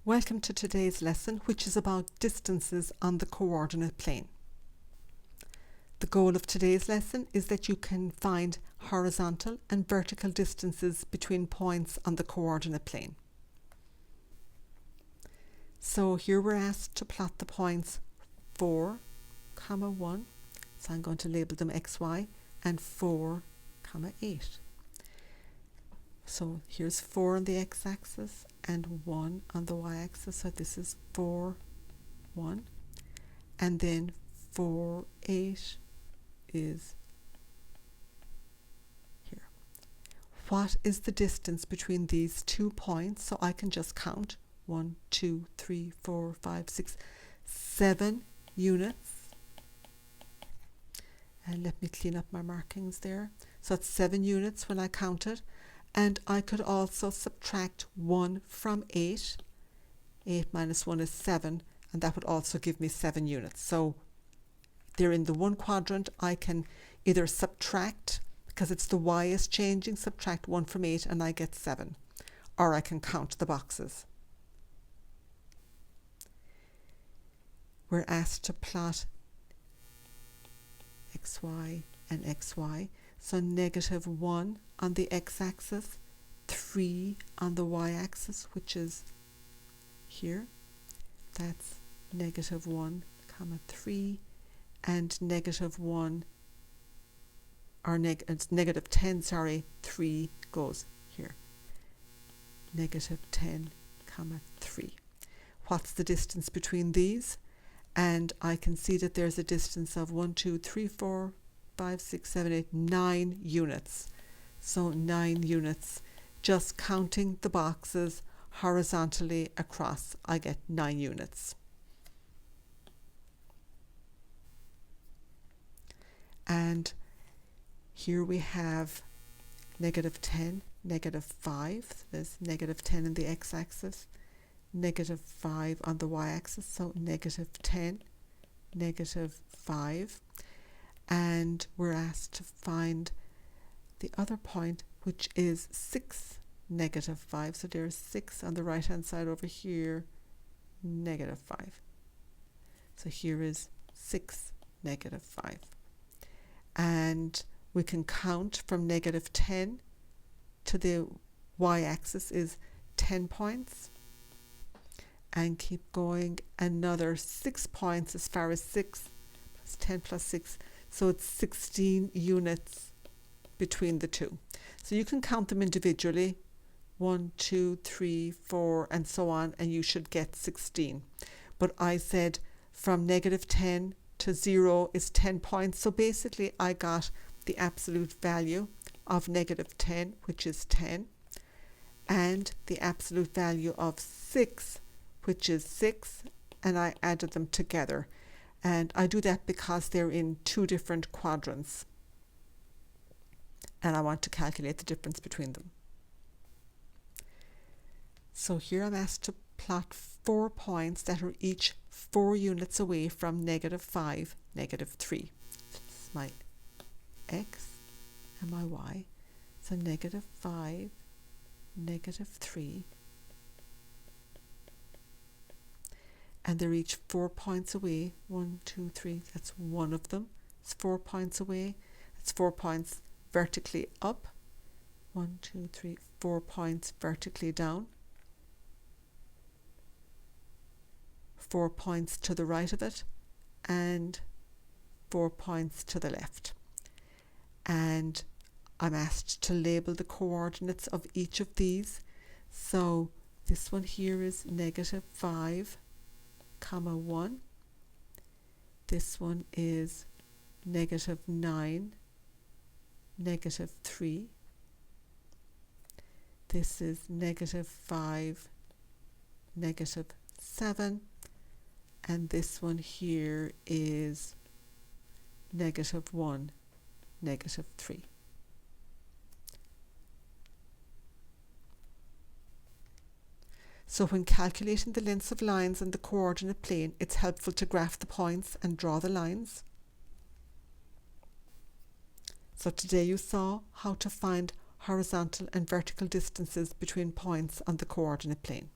Welcome to today's lesson, which is about distances on the coordinate plane. The goal of today's lesson is that you can find horizontal and vertical distances between points on the coordinate plane. So here we're asked to plot the points 4, 1, so I'm going to label them xy, and 4, 8. So here's 4 on the x-axis and 1 on the y-axis. So this is 4, 1. And then 4, 8 is here. What is the distance between these 2 points? So I can just count 1, 2, 3, 4, 5, 6, 7 units. And let me clean up my markings there. So it's 7 units when I count it. And I could also subtract 1 from 8. 8 minus 1 is 7, and that would also give me 7 units. So they're in the one quadrant. I can either subtract, because it's the y is changing, subtract 1 from 8 and I get 7. Or I can count the boxes. We're asked to plot xy and xy. So -1 on the x-axis, 3 on the y-axis, which is here. That's -1, 3, and -1, or it's -10, sorry, 3 goes here. -10, 3. What's the distance between these? And I can see that there's a distance of 1, 2, 3, 4, 5, 6, 7, 8, 9 units. So 9 units. Just counting the boxes horizontally across, I get 9 units. And here we have -10, -5. So there's -10 in the x-axis, -5 on the y-axis. So -10, -5. And we're asked to find the other point, which is 6, -5. So there's 6 on the right hand side over here, -5. So here is 6, -5. And we can count from -10 to the y-axis is 10 points, and keep going another 6 points as far as 6 plus 10 plus 6. So it's 16 units between the two. So you can count them individually, 1, 2, 3, 4, and so on, and you should get 16. But I said from -10 to 0 is 10 points. So basically I got the absolute value of -10, which is 10, and the absolute value of 6, which is 6, and I added them together. And I do that because they're in 2 different quadrants, and I want to calculate the difference between them. So here I'm asked to plot 4 points that are each 4 units away from -5, -3. So this is my x and my y. So -5, -3. And they're each 4 points away. 1, 2, 3, that's one of them. It's 4 points away. It's 4 points vertically up. 1, 2, 3, 4 points vertically down. 4 points to the right of it, and 4 points to the left. And I'm asked to label the coordinates of each of these. So this one here is -5, 1. This one is -9, -3. This is -5, -7. And this one here is -1, -3. So when calculating the lengths of lines on the coordinate plane, it's helpful to graph the points and draw the lines. So today you saw how to find horizontal and vertical distances between points on the coordinate plane.